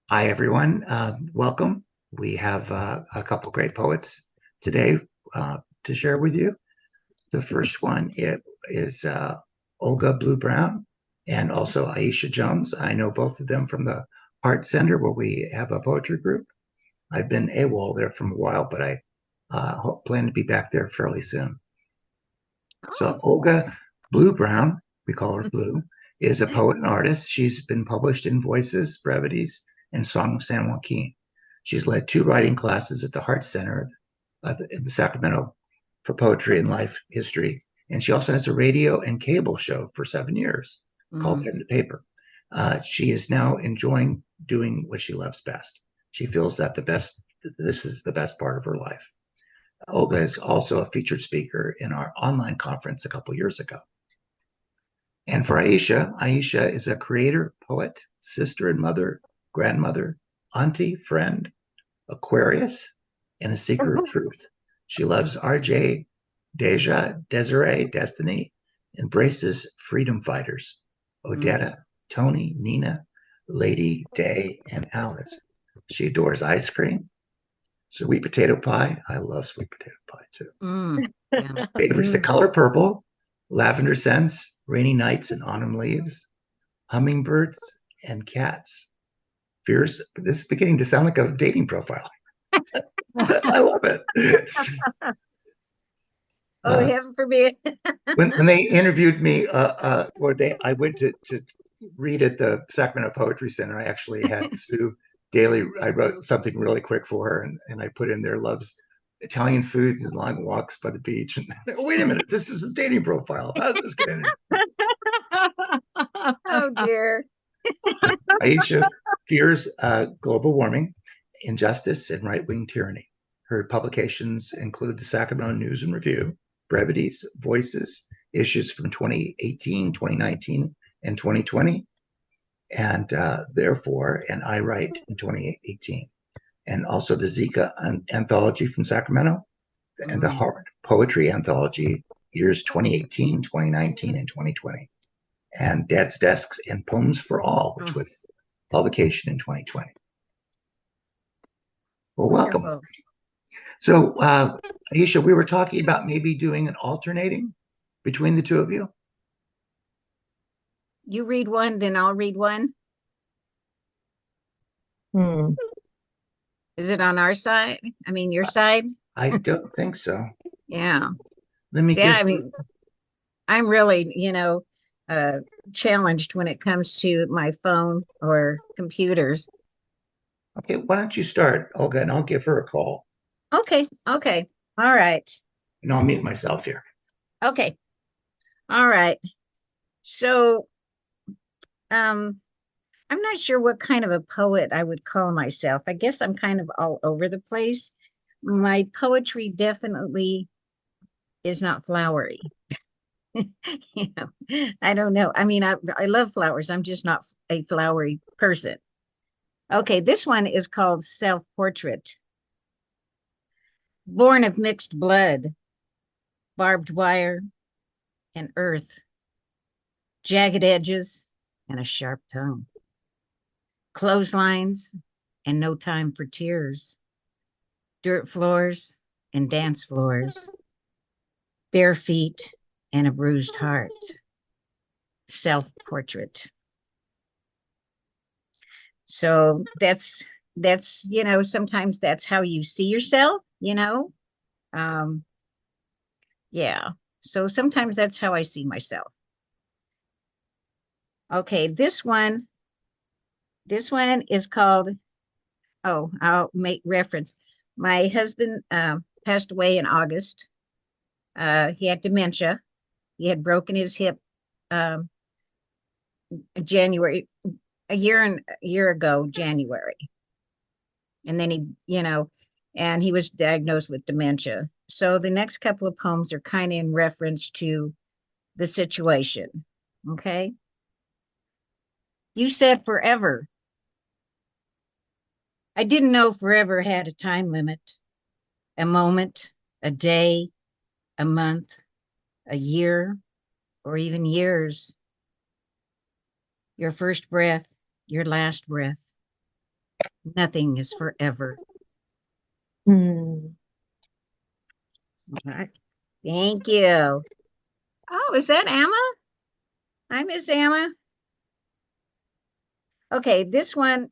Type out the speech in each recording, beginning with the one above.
Hi, everyone. Welcome. We have a couple great poets today to share with you. The first one is Olga Blue Brown and also Aiesha Jones. I know both of them from the Art Center where we have a poetry group. I've been AWOL there for a while, but I plan to be back there fairly soon. So Oh, Olga Blue Brown, we call her Blue, is a poet and artist. She's been published in Voices, Brevities, and Song of San Joaquin. She's led two writing classes at the Heart Center in the Sacramento for poetry and life history. And she also has a radio and cable show for 7 years called mm, Pen to Paper. She is now enjoying doing what she loves best. She feels that this is the best part of her life. Olga is also a featured speaker in our online conference a couple years ago. And for Aiesha is a creator, poet, sister and mother, grandmother, auntie, friend, Aquarius, and a seeker of truth. She loves RJ, Deja, Desiree, Destiny, embraces freedom fighters, mm. Odetta, Tony, Nina, Lady, Day, and Alice. She adores ice cream, sweet potato pie. I love sweet potato pie too. Yeah. Favors the Mm. color purple, lavender scents, rainy nights and autumn leaves, hummingbirds, and cats. Fears, this is beginning to sound like a dating profile. I love it. Oh, Uh, heaven forbid. when they interviewed me, I went to read at the Sacramento Poetry Center. I actually had Sue Daly. I wrote something really quick for her, and I put in there loves Italian food and long walks by the beach. And wait a minute, this is a dating profile. How did this get in here? Oh dear. Aisha fears global warming, injustice, and right wing tyranny. Her publications include the Sacramento News and Review, Brevities, Voices, issues from 2018, 2019, and 2020, and Therefore, and I Write in 2018, and also the Zika anthology from Sacramento, and the Mm. Hard Poetry anthology, years 2018, 2019, and 2020, and Dad's Desks and Poems for All, which Oh, was publication in 2020. Well, welcome. wonderful. So, Aisha, we were talking about maybe doing an alternating between the two of you. You read one, then I'll read one. Hmm. Is it on our side? I mean, your side? I don't think so. Yeah. Let me See, give. I mean, I'm really, uh, challenged when it comes to my phone or computers. Okay, why don't you start, Olga, and I'll give her a call, Okay. Okay. All right. and I'll mute myself here. Okay. All right. So, um, I'm not sure what kind of a poet I would call myself. I guess I'm kind of all over the place. My poetry definitely is not flowery. You know, I don't know. I mean, I love flowers. I'm just not a flowery person. Okay, this one is called Self Portrait. Born of mixed blood, barbed wire, and earth, jagged edges, and a sharp tongue, clotheslines, and no time for tears, dirt floors and dance floors, bare feet and a bruised heart. Self portrait. So sometimes that's how you see yourself. Um, yeah. So sometimes that's how I see myself. Okay, this one is called, oh, I'll make reference. My husband passed away in August. He had dementia. He had broken his hip um, January, a year ago, January. And then and he was diagnosed with dementia. So the next couple of poems are kind of in reference to the situation. Okay. You said forever. I didn't know forever had a time limit, a moment, a day, a month, a year, or even years. Your first breath, your last breath, Nothing is forever. Hmm. All right. Thank you. Oh, is that Emma? Hi, Miss Emma. Okay, this one,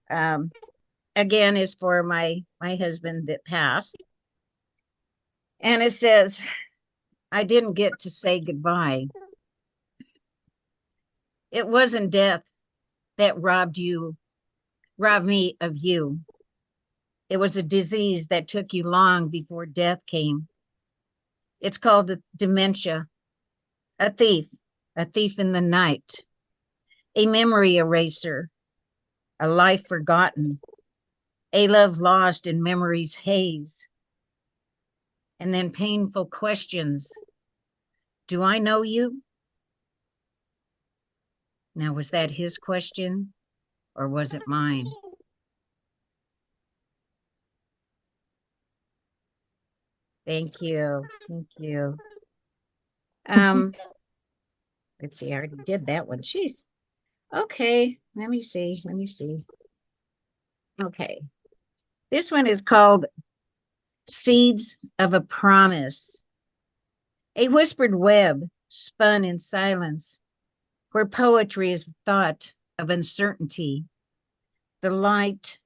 um, again is for my husband that passed, and it says, "I didn't get to say goodbye. It wasn't death that robbed me of you. It was a disease that took you long before death came. It's called dementia, a thief, a thief in the night, a memory eraser, a life forgotten, a love lost in memory's haze, and then painful questions. Do I know you?" Now, was that his question or was it mine? Thank you. Thank you. Um, let's see, I already did that one. Jeez. Okay, let me see. Let me see. Okay. This one is called Seeds of a Promise. A whispered web spun in silence, where poetry is thought of uncertainty. The light,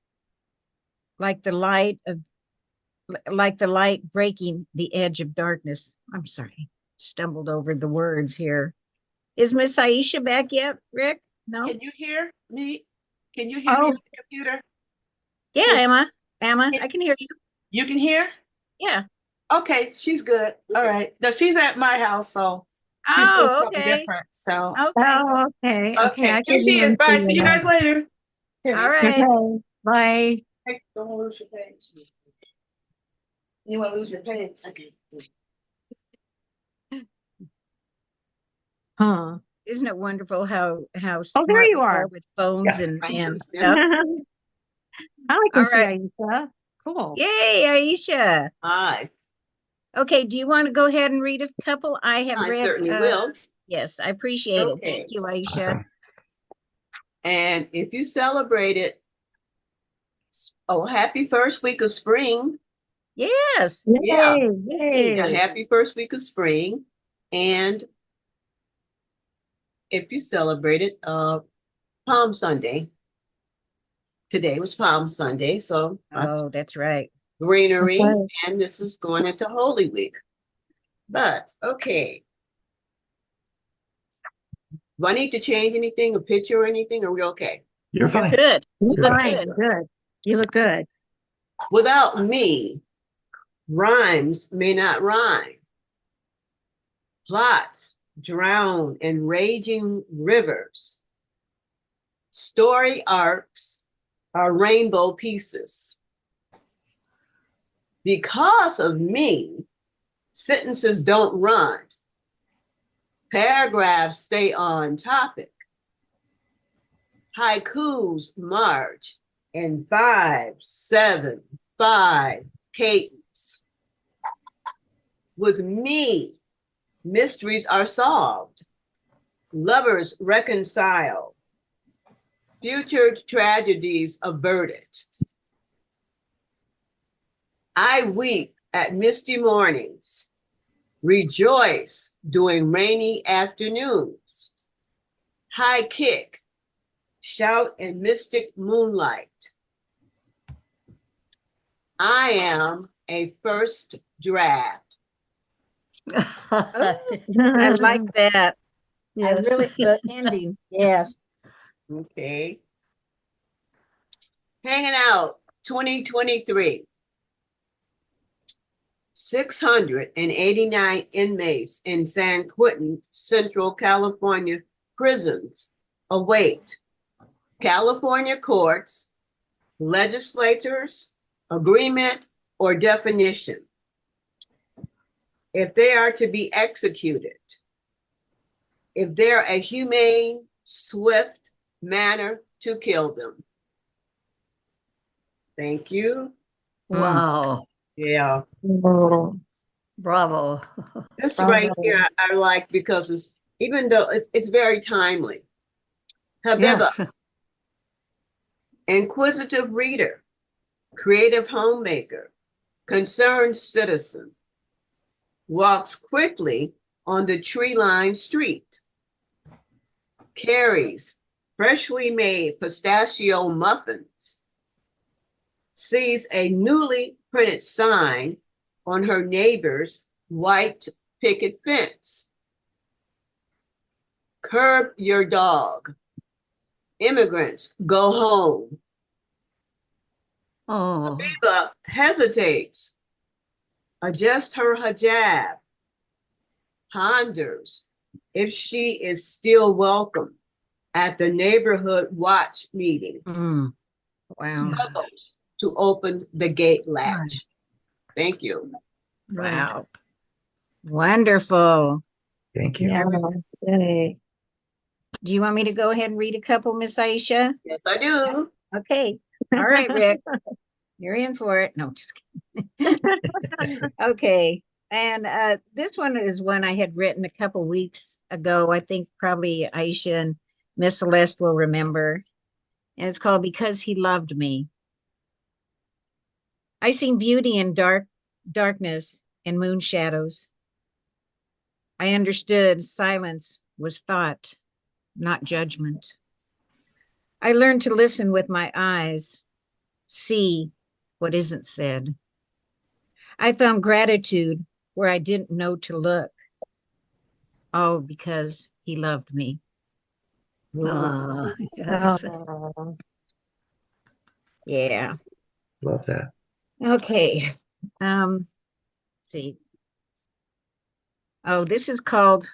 like the light of like the light breaking the edge of darkness. I'm sorry, stumbled over the words here. Is Miss Aiesha back yet, Rick? No? Can you hear me? Can you hear me Oh, on the computer? Yeah, Can Emma. Emma, I can hear you. you can hear? Yeah. Okay, she's good. All right. No, she's at my house, so she's doing Oh, something okay. different. So Okay. oh, okay. Okay, okay, I here can she hear is. and see Bye. you See you guys now. later. All Here. right. Okay, bye. Hey, don't lose your page. You want to lose your page? Okay. Huh. Isn't it wonderful how Oh, there smart you we are are. with phones Yeah. and stuff? I can All see right. Aiesha. Cool. Yay, Aiesha. Hi, Okay, do you want to go ahead and read a couple? I have I read certainly will. yes, I appreciate it. Thank Okay. you, Aiesha. Awesome. And if you celebrate it, oh, happy first week of spring. Yes. Yeah. Yay, Yeah, yay. happy first week of spring. And if you celebrate it, Palm Sunday. Today was Palm Sunday, so that's Oh, that's right. greenery, Okay. and this is going into Holy Week. But okay, do I need to change anything, a picture or anything? Are we okay? You're You're fine. good. You're You look fine. good. Good. You look good. Without me, rhymes may not rhyme. Plots drown in raging rivers. Story arcs are rainbow pieces. Because of me, sentences don't run. Paragraphs stay on topic. Haikus march in 5-7-5 cadence. With me, mysteries are solved. Lovers reconcile. Future tragedies averted. I weep at misty mornings. Rejoice during rainy afternoons. High kick, shout in mystic moonlight. I am a first draft. I like that. I Yes. really the ending. Yes. Okay. Hanging out 2023. 689 inmates in San Quentin, Central California prisons await California courts, legislators, agreement, or definition if they are to be executed, if there a humane, swift manner to kill them. Thank you. Wow. Yeah. Oh, Bravo. This right bravo. here I like because it's even though it's very timely. Habeba, Yes. inquisitive reader, creative homemaker, concerned citizen, walks quickly on the tree-lined street, carries freshly made pistachio muffins, sees a newly printed sign on her neighbor's white picket fence. Curb your dog. Immigrants go home. Oh, Habiba hesitates, adjusts her hijab, ponders if she is still welcome at the neighborhood watch meeting, Mm, wow. struggles to open the gate latch. Thank you. Wow. Wonderful. Thank you. Yeah. Yay. Do you want me to go ahead and read a couple, Miss Aisha? Yes, I do. Okay. All right, Rick. You're in for it. No, just kidding. Okay. And this one is one I had written a couple weeks ago. I think probably Aisha and Miss Celeste will remember. And it's called Because He Loved Me. I seen beauty in darkness and moon shadows. I understood silence was thought, not judgment. I learned to listen with my eyes, see what isn't said. I found gratitude where I didn't know to look, all because he loved me. yes. Oh, Yeah. Love that. Okay. Let's see. Oh, this is called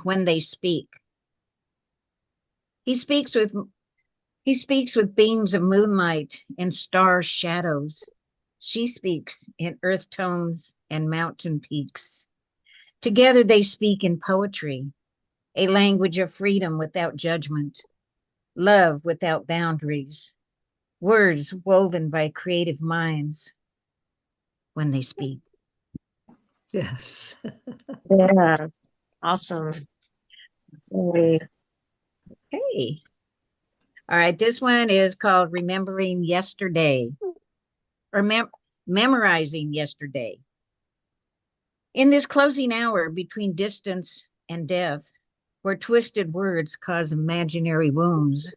When They Speak. He speaks with he speaks with beams of moonlight and star shadows. She speaks in earth tones and mountain peaks. Together they speak in poetry, a language of freedom without judgment, love without boundaries, words woven by creative minds when they speak. Yes. yeah. Awesome. Yay. Hey. All right, this one is called Remembering Yesterday or Memorizing Yesterday. In this closing hour between distance and death, where twisted words cause imaginary wounds,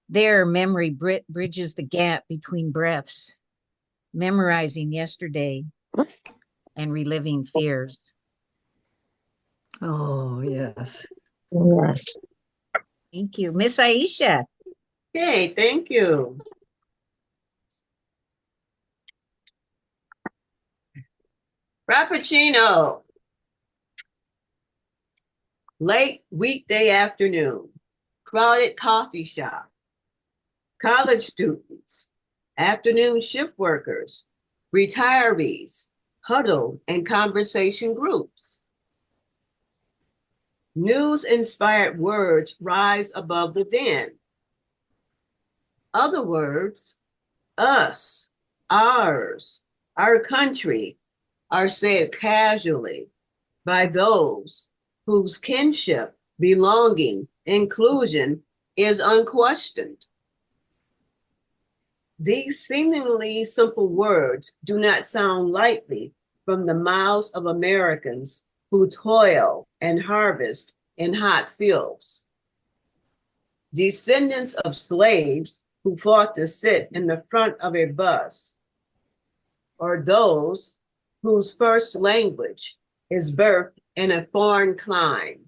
there memory bridges the gap between breaths, memorizing yesterday and reliving fears. Oh, yes. Yes. Thank you. Miss Aisha. Okay, thank you. Frappuccino. Late weekday afternoon. Crowded coffee shop. College students. Afternoon shift workers. Retirees. Huddle and conversation groups. News-inspired words rise above the din. Other words, us, ours, our country, are said casually by those whose kinship, belonging, inclusion is unquestioned. These seemingly simple words do not sound lightly from the mouths of Americans who toil and harvest in hot fields. Descendants of slaves who fought to sit in the front of a bus, or those whose first language is birthed in a foreign clime.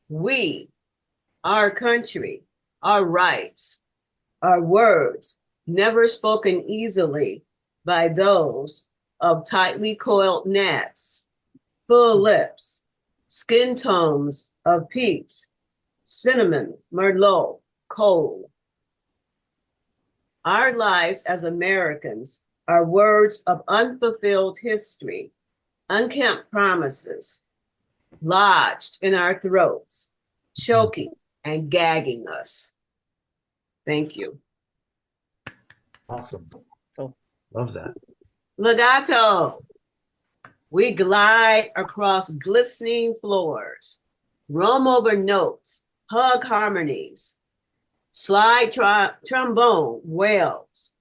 We, our country, our rights, our words, never spoken easily by those of tightly coiled naps, full lips, skin tones of peach, cinnamon, merlot, coal. Our lives as Americans are words of unfulfilled history, unkept promises, lodged in our throats, choking and gagging us. Thank you. Awesome. Love that. Legato. We glide across glistening floors, roam over notes, hug harmonies, Slide trombone wails,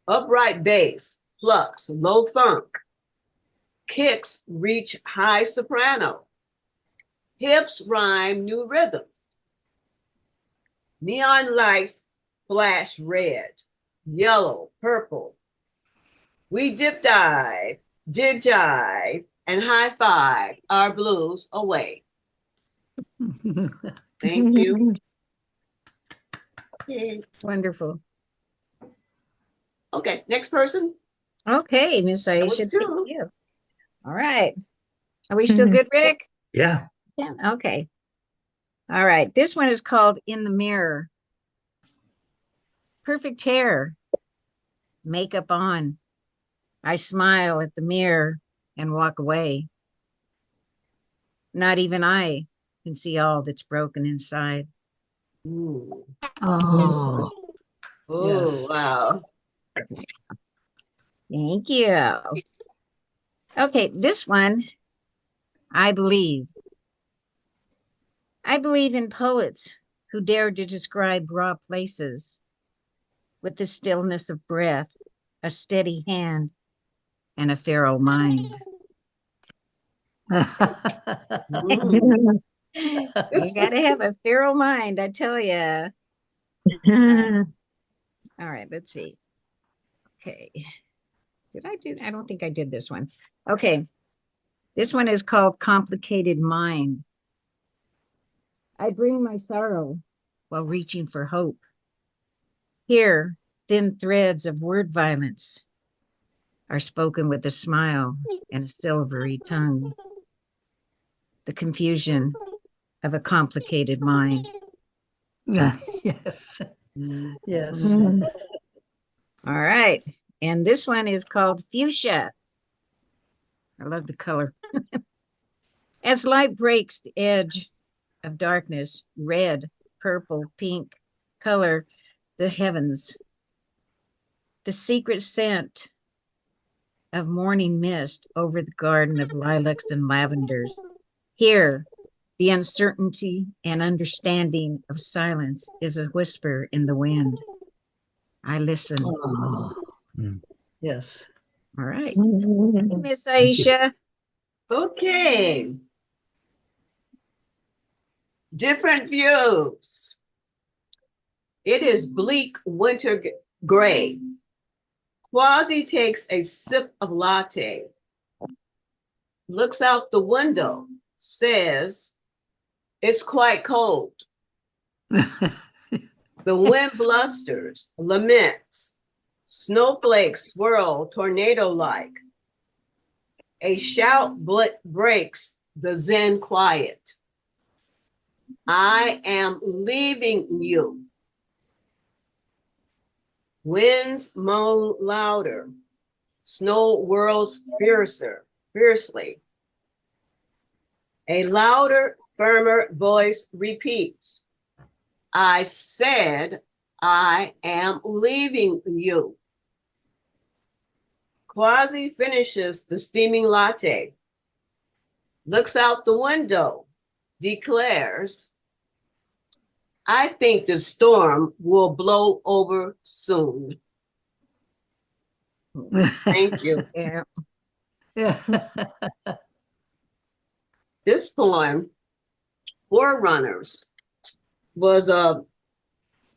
upright bass plucks low funk, kicks reach high soprano, hips rhyme new rhythms, neon lights flash red, yellow, purple. We dip dive, jig jive, and high five our blues away. Thank you. Wonderful. Okay, next person. Okay, Miss That was Aiesha, thank two. you. All right. Are we still good, Rick? Yeah. Yeah. Okay. All right. This one is called In the Mirror. Perfect hair, makeup on. I smile at the mirror and walk away. Not even I can see all that's broken inside. Ooh. Oh, Oh, yes. wow. Thank you. Okay, this one, I believe. I believe in poets who dare to describe raw places with the stillness of breath, a steady hand, and a feral mind. Mm. You got to have a feral mind, I tell you. All right, let's see. Okay. Did I do? I don't think I did this one. Okay. This one is called Complicated Mind. I bring my sorrow while reaching for hope. Here, thin threads of word violence are spoken with a smile and a silvery tongue. The confusion of a complicated mind. Yes. Mm. Yes. All right. And this one is called Fuchsia. I love the color. As light breaks the edge of darkness, red, purple, pink color the heavens. The secret scent of morning mist over the garden of lilacs and lavenders. Here, the uncertainty and understanding of silence is a whisper in the wind. I listen. Oh, Mm. yes. All right. Miss Aiesha. Okay. Different views. It is bleak winter gray. Quasi takes a sip of latte, looks out the window, says, it's quite cold. The wind blusters, laments, snowflakes swirl tornado-like. A shout breaks the zen quiet. I am leaving you. Winds moan louder. Snow whirls fiercely. A louder, firmer voice repeats. I said, I am leaving you. Quasi finishes the steaming latte, looks out the window, declares, I think the storm will blow over soon. Thank you. Yeah. Yeah. This poem, Forerunners, was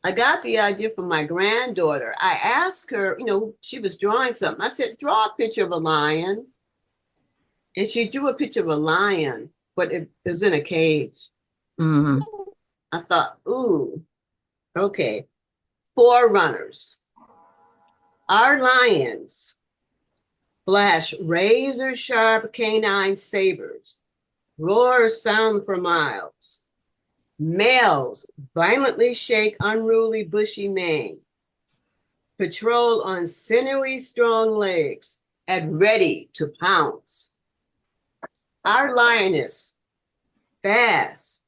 I got the idea from my granddaughter. I asked her, she was drawing something. I said, draw a picture of a lion. And she drew a picture of a lion, but it was in a cage. Mhm. I thought, ooh, okay. Forerunners. Our lions flash razor sharp canine sabers, roar sound for miles. Males violently shake unruly bushy mane, patrol on sinewy strong legs, and ready to pounce. Our lioness, fast,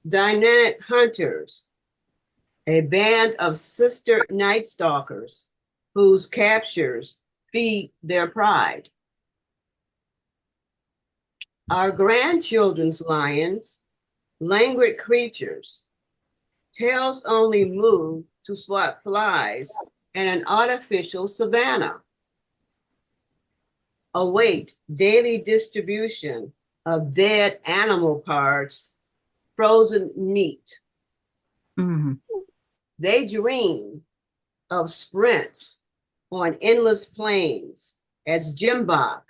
dynamic hunters, a band of sister night stalkers whose captures feed their pride. Our grandchildren's lions, languid creatures, Tails only move to swat flies in an artificial savanna. Await daily distribution of dead animal parts, frozen meat. Mhm. They dream of sprints on endless plains as jimbok,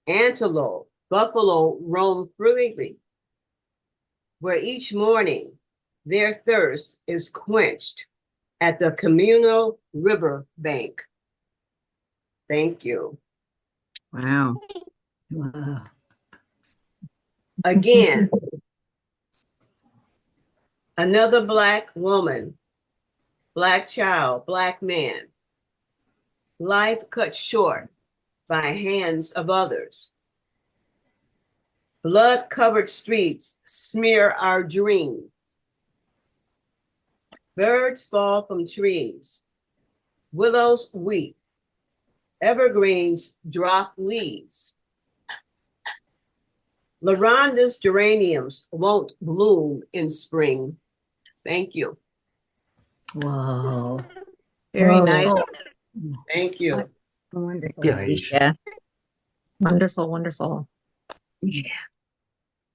antelope, buffalo roam freely, where each morning their thirst is quenched at the communal river bank. Thank you. Wow. Wow. Again, another Black woman, Black child, Black man. Life cut short by hands of others. Blood-covered streets smear our dreams. Birds fall from trees. Willows weep. Evergreens drop leaves. Laronda's geraniums won't bloom in spring. Thank you. Wow. Very Whoa. nice. Oh, Thank you. Wonderful, Yeah, Aiesha. Aiesha. Wonderful, wonderful. Yeah.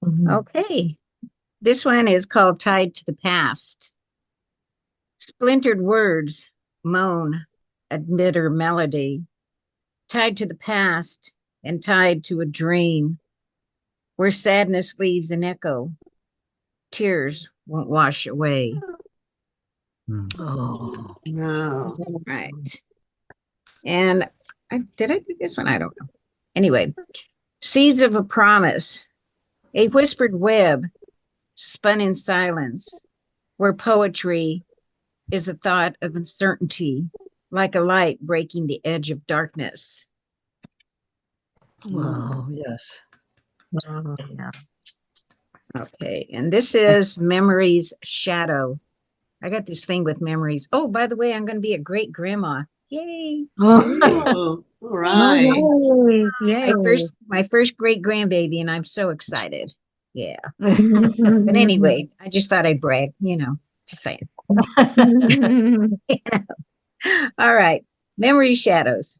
Mhm. Okay. This one is called Tied to the Past. Splintered words moan a bitter melody, tied to the past and tied to a dream where sadness leaves an echo. Tears won't wash away. oh. Wow. Right. And did I do this one? I don't know. Anyway, seeds of a promise, a whispered web spun in silence, where poetry is the thought of uncertainty, like a light breaking the edge of darkness. Wow. Yes. Oh, yeah. Okay, and this is Memory's Shadow. I got this thing with memories. Oh, by the way, I'm going to be a great grandma. Yay! Oh, all right. Oh, yay. Yay. My first great grandbaby, and I'm so excited. Yeah. But anyway, I just thought I'd brag, just saying. All right. Memory shadows.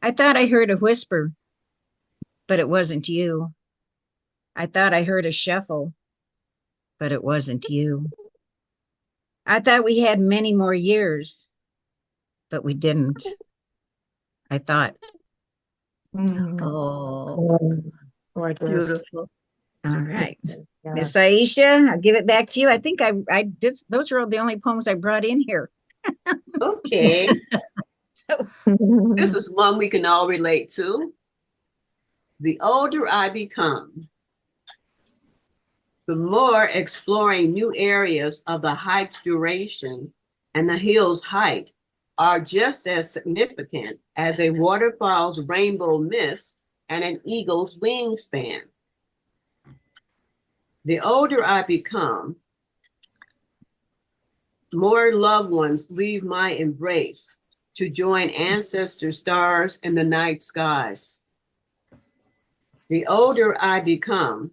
I thought I heard a whisper, but it wasn't you. I thought I heard a shuffle, but it wasn't you. I thought we had many more years, but we didn't. I thought, Oh, Gorgeous. beautiful. all right. Miss Yes. Aiesha, I'll give it back to you. I think those are all the only poems I brought in here. Okay. So, This is one we can all relate to. The older I become, the more exploring new areas of the hike's duration and the hill's height are just as significant as a waterfall's rainbow mist and an eagle's wingspan. The older I become, more loved ones leave my embrace to join ancestor stars in the night skies. The older I become,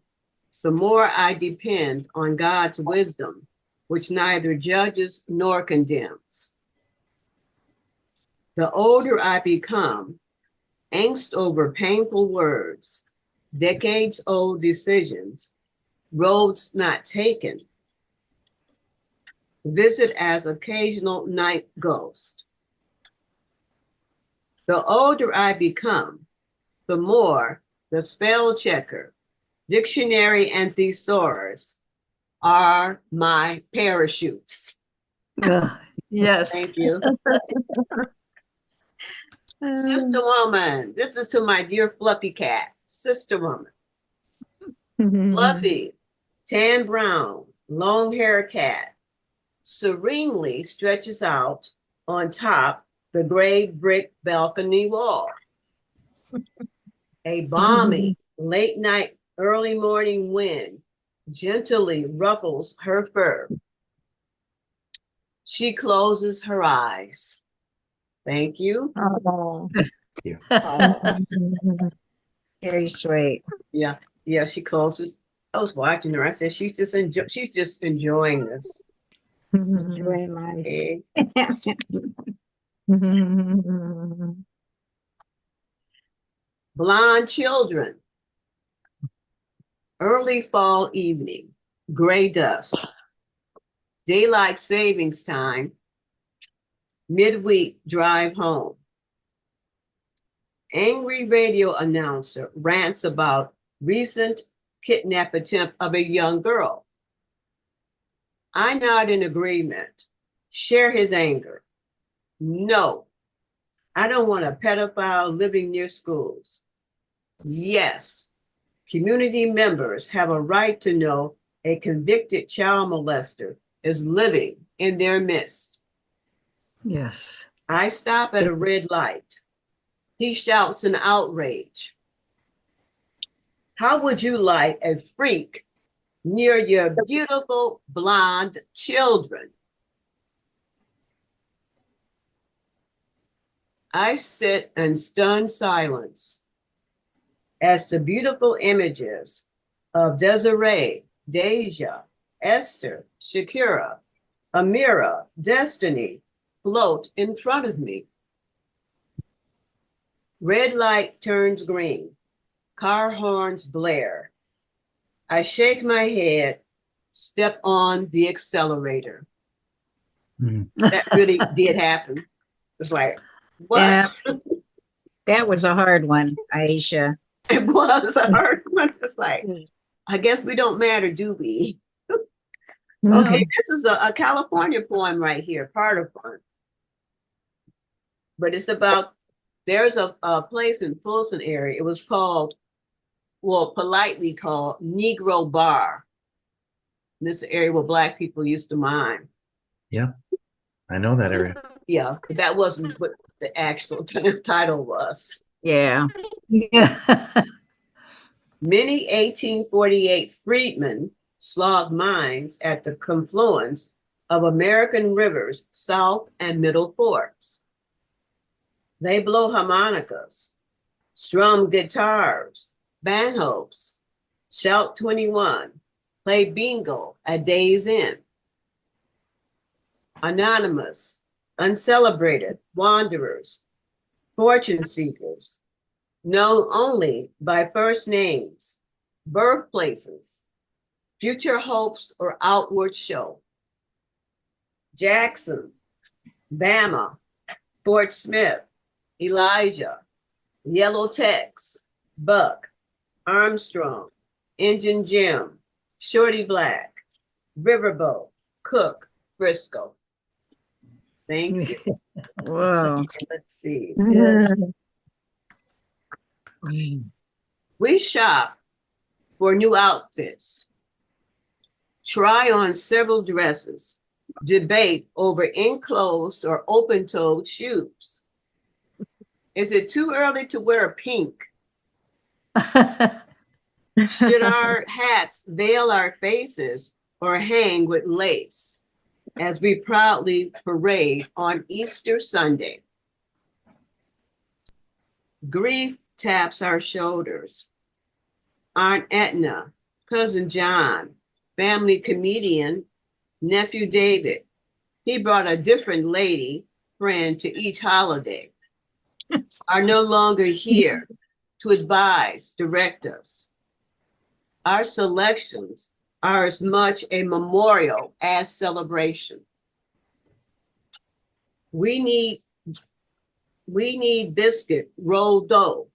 the more I depend on God's wisdom, which neither judges nor condemns. The older I become, angst over painful words, decades-old decisions, roads not taken, visit as occasional night ghost. The older I become, the more the spell checker, dictionary, and thesaurus are my parachutes. Yes. Thank you. Sister woman, this is to my dear fluffy cat, sister woman. Fluffy, tan brown, long hair cat, serenely stretches out on top the gray brick balcony wall. A balmy late night, early morning wind gently ruffles her fur. She closes her eyes. Thank you. Oh. very sweet. Yeah, she closes. I was watching her. I said she's just enjoying this. Enjoy life. Okay. Blonde children. Early fall evening. Gray dust. Daylight savings time. Midweek drive home. Angry radio announcer rants about recent kidnap attempt of a young girl. I nod in agreement, share his anger. No, I don't want a pedophile living near schools. Yes, community members have a right to know a convicted child molester is living in their midst. Yes. I stop at a red light. He shouts in outrage. How would you like a freak near your beautiful blonde children? I sit in stunned silence as the beautiful images of Desiree, Deja, Esther, Shakira, Amira, Destiny float in front of me. Red light turns green. Car horns blare. I shake my head, step on the accelerator. That really did happen. It's like, what? Yeah. That was a hard one, Aiesha. It was a hard one. It's like, I guess we don't matter, do we? Okay, this is a California poem right here, part of one. But it's about, there's a place in Folsom area. It was called, well, politely called Negro Bar. And this is an area where Black people used to mine. Yeah, I know that area. Yeah, but that wasn't what the actual title was. Yeah. Yeah. Many 1848 freedmen slogged mines at the confluence of American rivers, South and Middle Forks. They blow harmonicas, strum guitars, banjos, shout 21, play bingo at day's end. Anonymous, uncelebrated wanderers, fortune seekers, known only by first names, birthplaces, future hopes or outward show. Jackson, Bama, Fort Smith, Elijah, Yellow Tex, Buck, Armstrong, Injun Jim, Shorty Black, Riverboat, Cook, Frisco. Thank you. Whoa. Let's see. Yes. We shop for new outfits, try on several dresses, debate over enclosed or open-toed shoes. Is it too early to wear pink? Should our hats veil our faces or hang with lace as we proudly parade on Easter Sunday? Grief taps our shoulders. Aunt Etna, Cousin John, family comedian, nephew David. He brought a different lady friend to each holiday. Are no longer here to advise, direct us. Our selections are as much a memorial as celebration. We need biscuit, rolled dough,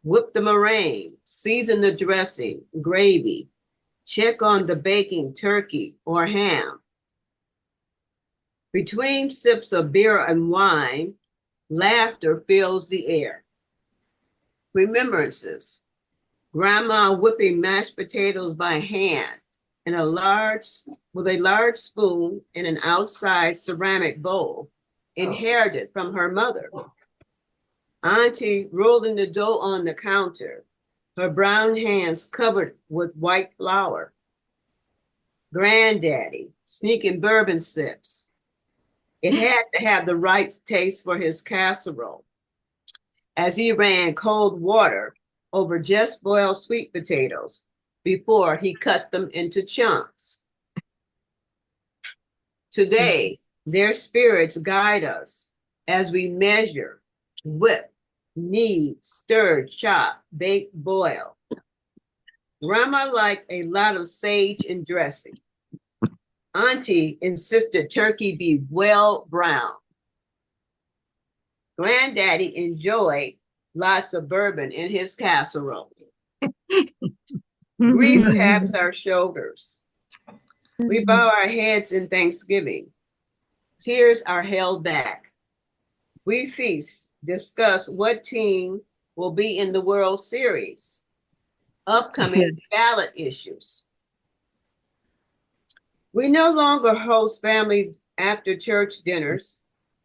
whip the meringue, season the dressing, gravy, check on the baking turkey or ham. Between sips of beer and wine, laughter fills the air. Remembrances, grandma whipping mashed potatoes by hand with a large spoon in an outside ceramic bowl, inherited from her mother. Auntie rolling the dough on the counter, her brown hands covered with white flour. Granddaddy sneaking bourbon sips. It had to have the right taste for his casserole, as he ran cold water over just boiled sweet potatoes before he cut them into chunks. Today, their spirits guide us as we measure, whip, knead, stir, chop, bake, boil. Grandma liked a lot of sage and dressing. Auntie insisted turkey be well browned. Granddaddy enjoyed lots of bourbon in his casserole. Grief taps our shoulders. We bow our heads in thanksgiving. Tears are held back. We feast, discuss what team will be in the World Series, upcoming ballot issues. We no longer host family after church dinners,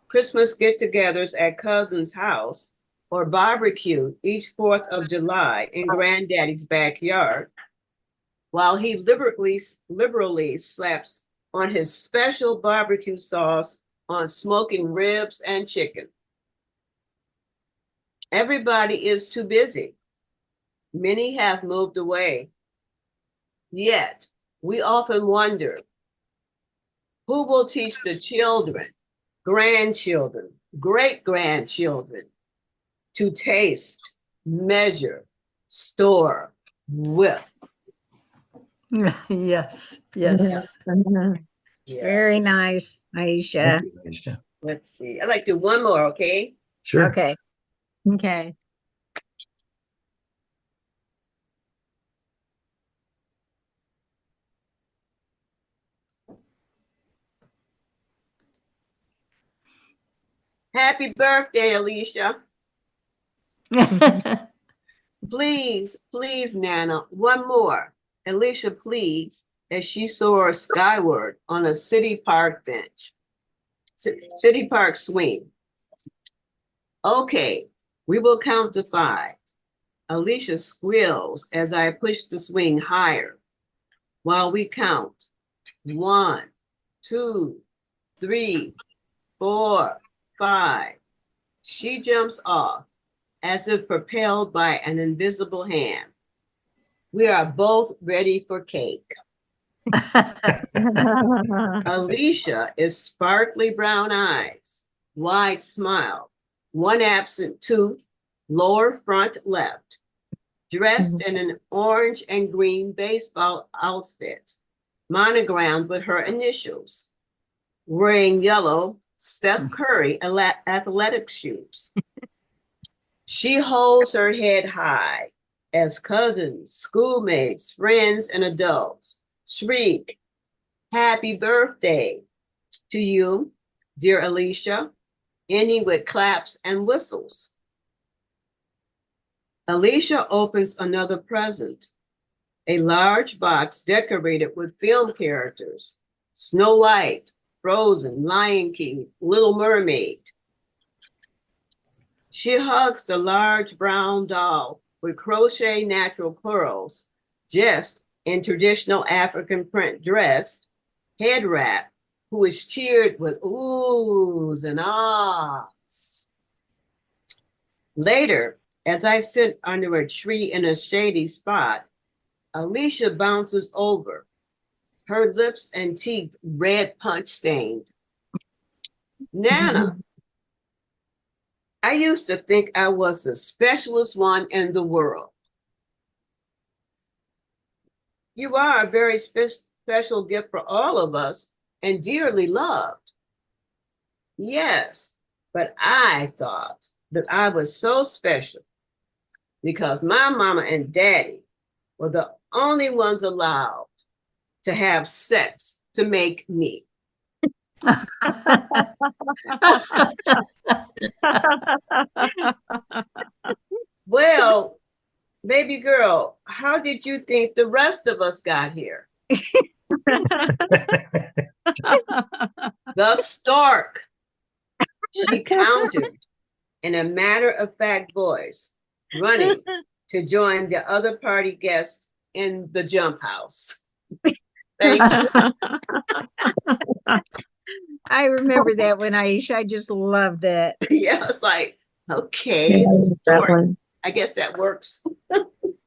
Christmas get-togethers at cousin's house, or barbecue each 4th of July in Granddaddy's backyard, while he liberally slaps on his special barbecue sauce on smoking ribs and chicken. Everybody is too busy. Many have moved away. Yet, we often wonder, who will teach the children, grandchildren, great-grandchildren to taste, measure, store, whip? Yes, yes. Yeah. Very nice, Aiesha. Thank you, Aiesha. Let's see. I'd like to do one more, okay? Sure. Okay. Okay. Happy birthday, Alicia. Please, please, Nana, one more. Alicia pleads as she soars skyward on a city park bench. City park swing. Okay, we will count to 5. Alicia squeals as I push the swing higher while we count 1, 2, 3, 4, 5. She jumps off as if propelled by an invisible hand. We are both ready for cake. Alicia is sparkly brown eyes, wide smile, one absent tooth, lower front left, dressed in an orange and green baseball outfit, monogrammed with her initials, wearing yellow Steph Curry athletic shoes. She holds her head high as cousins, schoolmates, friends, and adults shriek, "Happy birthday" to you, dear Alicia, ending with claps and whistles. Alicia opens another present, a large box decorated with film characters, Snow White, Frozen, Lion King, Little Mermaid. She hugs the large brown doll with crochet natural curls, dressed in traditional African print dress, head wrap, who is cheered with oohs and ahs. Later, as I sit under a tree in a shady spot, Alicia bounces over, her lips and teeth red punch stained. Nana, I used to think I was the specialist one in the world. You are a very special gift for all of us and dearly loved. Yes, but I thought that I was so special because my mama and daddy were the only ones allowed to have sex to make me. Well, baby girl, how did you think the rest of us got here? The stork, she countered in a matter-of-fact voice, running to join the other party guests in the jump house. Thank you. I remember that when I just loved it. Yeah, it's like, okay, That stork. one. I guess that works.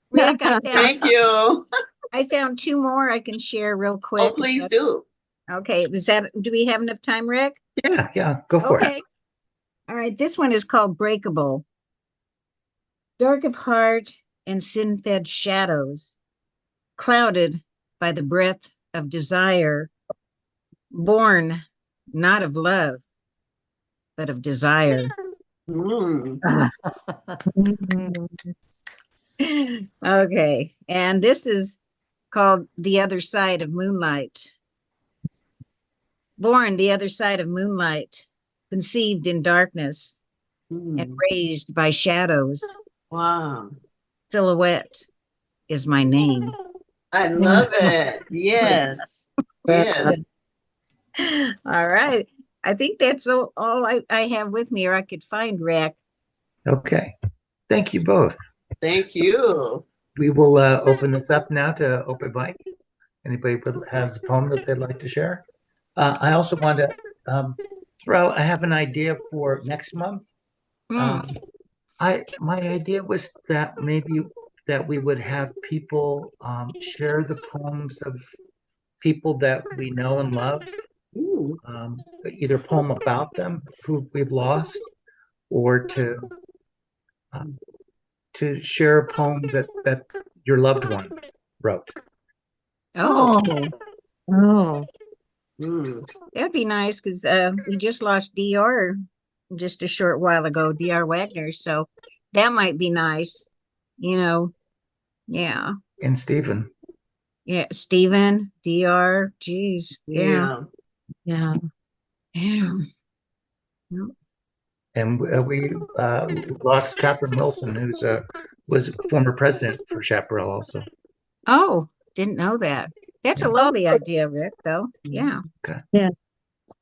Rick, Thank you. I found 2 more I can share real quick. Oh, please do. Okay, do we have enough time, Rick? Yeah, go for it. Okay. All right, this one is called Breakable. Dark of heart and sin-fed shadows, clouded by the breath of desire, born not of love, but of desire. Mm. Mhm. Okay, and this is called The Other Side of Moonlight. Born the other side of moonlight, conceived in darkness and Mm. raised by shadows. Wow. Silhouette is my name. I love it. Yes. Yeah. All right. I think that's all I have with me, or I could find Rick. Okay. Thank you both. Thank So you. we will open this up now to open mic. Anybody has a poem that they'd like to share? I also want to throw, I have an idea for next month. Mm. My idea was that maybe that we would have people share the poems of people that we know and love, Ooh. either poem about them who we've lost, or um, to share a poem that your loved one wrote. Oh, Oh, Mm. that'd be nice because we just lost DR just a short while ago, DR Wagner. So that might be nice, you know. Yeah. And Stephen. Yeah. Stephen, DR. Geez. Yeah. Yeah. yeah. Yeah. Yep. And we lost Chaplain Wilson, who's was former president for Chaparral also. Oh, didn't know that. That's a Yeah. lovely idea, Rick, though. Yeah. Okay. Yeah,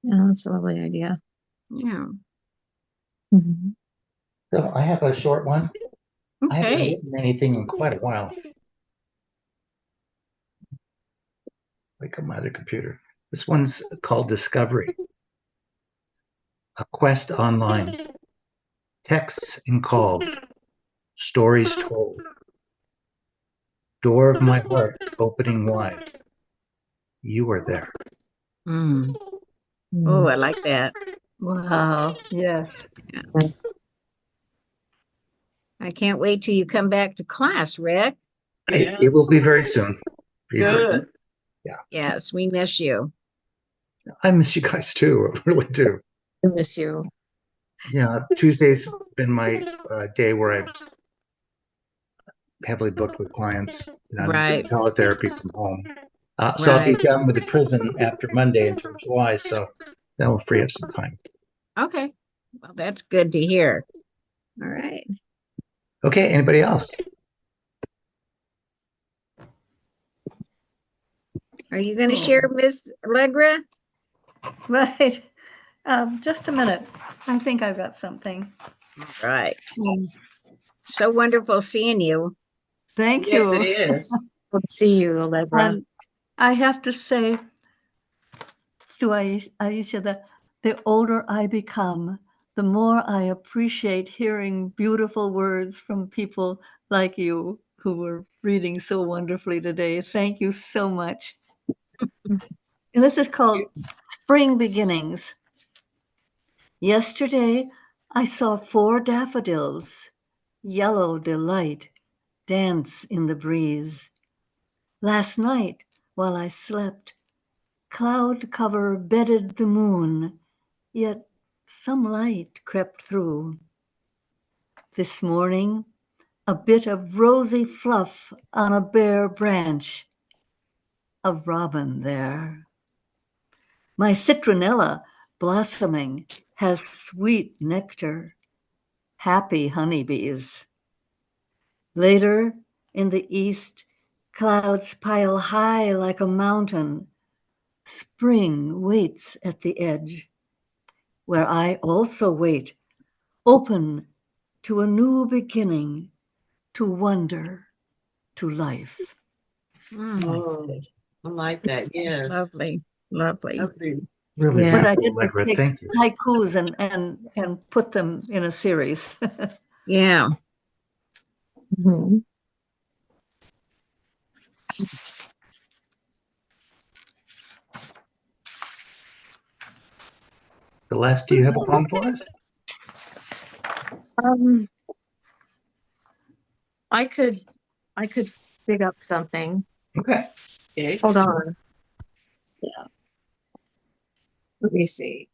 that's a lovely idea. Yeah. Mhm. So I have a short one. I haven't Okay. written anything in quite a while. Wake up my other computer. This one's called Discovery. A quest online. Texts and calls. Stories told. Door of my heart opening wide. You are there. Mm. Oh, Mm. I like that. Wow. Yes. I can't wait till you come back to class, Rick. It will be very soon. Good. Yes, we miss you. I miss you guys too. I really do. I miss you. Yeah, Tuesday's been my day where I'm heavily booked with clients, and I'm doing Right. teletherapy from home. So I'll be Right. done with the prison after Monday until July, so that will free up some time. Okay. Well, that's good to hear. All right. Okay, anybody else? Are you going to Oh. share, Miss Allegra? Right. Just a minute. I think I've got something. Right. So wonderful seeing you. Thank Yes, it you. is. Good to see you, Allegra. And I have to say to Aiesha that the older I become, the more I appreciate hearing beautiful words from people like you who were reading so wonderfully today. Thank you so much. And this is called Spring Beginnings. Yesterday, I saw 4 daffodils, yellow delight, dance in the breeze. Last night, while I slept, cloud cover bedded the moon, yet some light crept through. This morning, a bit of rosy fluff on a bare branch, a robin there. My citronella, blossoming, has sweet nectar, happy honeybees. Later, in the east, clouds pile high like a mountain. Spring waits at the edge, where I also wait, open to a new beginning, to wonder, to life. Mm, Oh, I like that. Yeah. lovely. Lovely. Okay. Really Yeah. What I beautiful, did was Allegra. take Thank you. haikus and put them in a series. Yeah. Mhm. Celeste, do you have a poem for us? Um, I could dig up something. Okay. Okay. Hold on. Yeah. Let me see.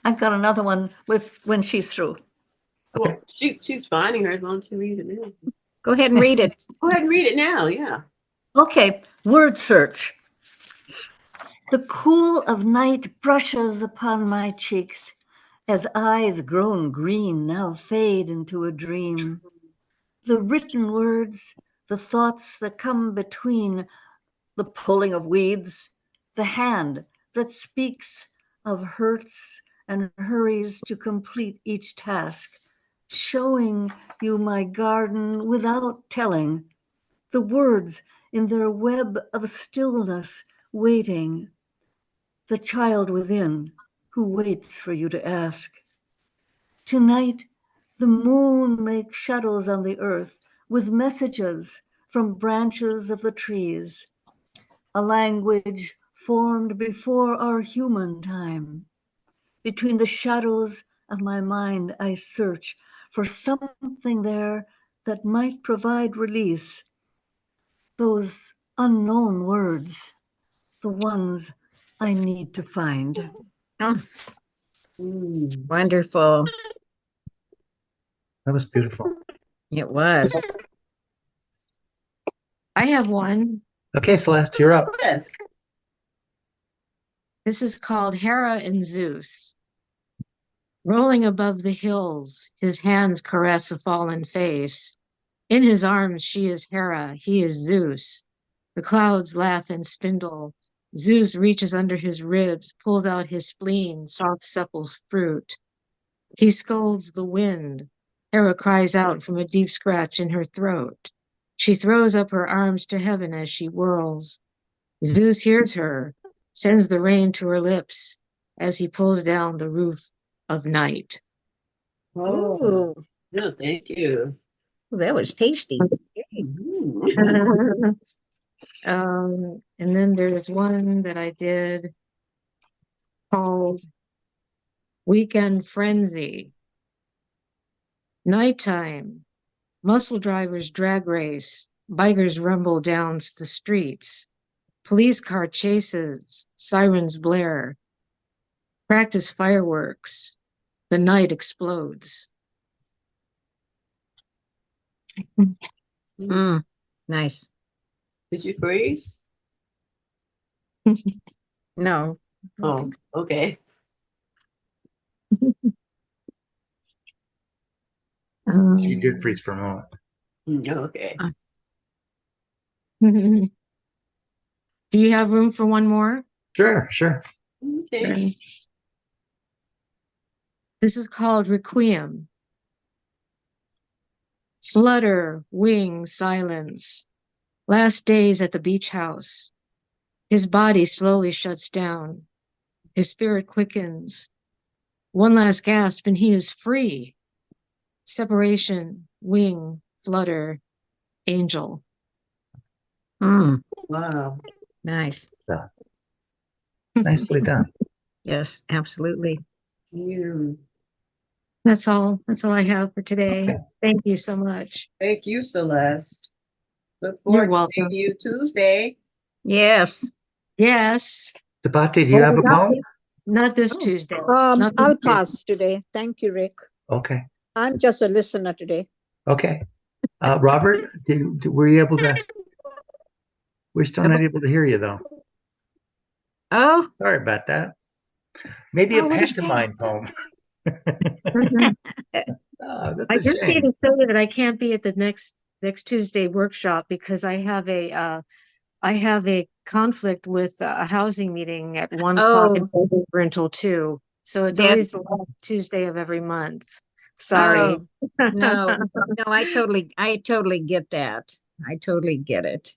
I've got another one with when she's through. Okay. Well, she's finding hers. Why don't you read it now? Go ahead and read it. Go ahead and read it now. Yeah. Okay, word search. The cool of night brushes upon my cheeks as eyes grown green now fade into a dream. The written words, the thoughts that come between, the pulling of weeds, the hand that speaks of hurts and hurries to complete each task, showing you my garden without telling, the words in their web of stillness waiting, the child within who waits for you to ask. Tonight, the moon makes shadows on the earth with messages from branches of the trees, a language formed before our human time. Between the shadows of my mind, I search for something there that might provide release. Those unknown words, the ones I need to find. Oh, Mm. wonderful. That was beautiful. It was. I have one. Okay, Celeste, you're up. Yes. This is called Hera and Zeus. Rolling above the hills, his hands caress a fallen face. In his arms, she is Hera, he is Zeus. The clouds laugh and spindle. Zeus reaches under his ribs, pulls out his spleen, soft supple fruit. He scolds the wind. Hera cries out from a deep scratch in her throat. She throws up her arms to heaven as she whirls. Zeus hears her, sends the rain to her lips as he pulls down the roof of night. Oh, Ooh, no, thank you. that was tasty. Mm. And then there's one that I did called Weekend Frenzy. Nighttime, muscle drivers drag race, bikers rumble down the streets, police car chases, sirens blare, practice fireworks, the night explodes. Mm, nice. Did you freeze? No. Oh, okay. She did freeze for a moment. Okay. Do you have room for one more? Sure, sure. Okay. This is called Requiem. Flutter, wing, silence. Last days at the beach house. His body slowly shuts down. His spirit quickens. One last gasp and he is free. Separation, wing, flutter, angel. Mm, Wow. nice. Nicely done. Yes, absolutely. You. That's all I have for today. Okay. Thank you so much. Thank you, Celeste. Look You're forward to seeing welcome. you Tuesday. Yes. Yes. Sabati, do you have a poem? Not this Oh. Tuesday. Not this I'll Tuesday. pass today. Thank you, Rick. Okay. I'm just a listener today. Okay. Robert, were you able to? We're still not able to hear you, though. Oh, Sorry about that. Maybe a Oh, what is pantomime poem. Mhm. Oh, that's I a just need shame. to say that I can't be at the next Tuesday workshop because I have a conflict with a housing meeting at 1 o'clock and oh, over until 2. So it's that, always the last Tuesday of every month. Sorry. oh, no, I totally get that. I totally get it.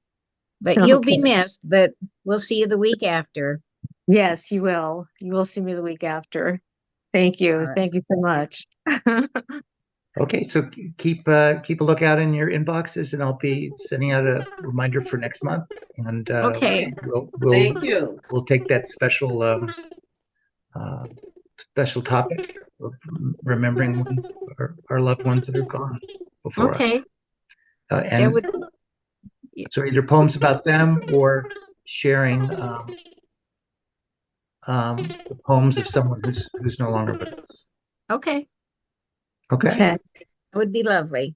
But you'll be Okay. missed, but we'll see you the week after. Yes, you will. You will see me the week after. Thank you. All right. Thank you so much. Okay, so keep a lookout in your inboxes, and I'll be sending out a reminder for next month. And Okay. we'll Thank you. we'll take that special special topic of remembering our loved ones that are gone before us. Okay, that And would, so either poems about them or sharing the poems of someone who's no longer with us. okay, Okay. Okay. that would be lovely.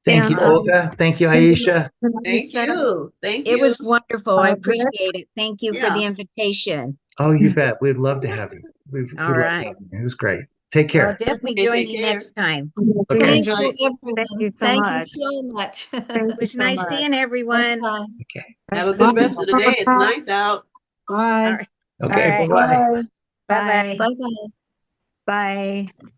Thank you, And, Olga. Thank you, Aiesha. Thank you. Thank you. It was wonderful. I Rick? appreciate it. Thank you for Yeah. the invitation. Oh, you bet. We'd love to have you. All We'd love right. to have you. It was great. Take I'll care. definitely Okay, join take you care. next time. Okay. Thank Right. you, everyone. Thank you so Thank much. you so much. Thank It you was so nice much. seeing everyone. All Bye. Okay. Have a good rest of the day. It's nice out. Bye. right. Okay. All right. Bye-bye. Bye. Bye-bye. Bye-bye. Bye.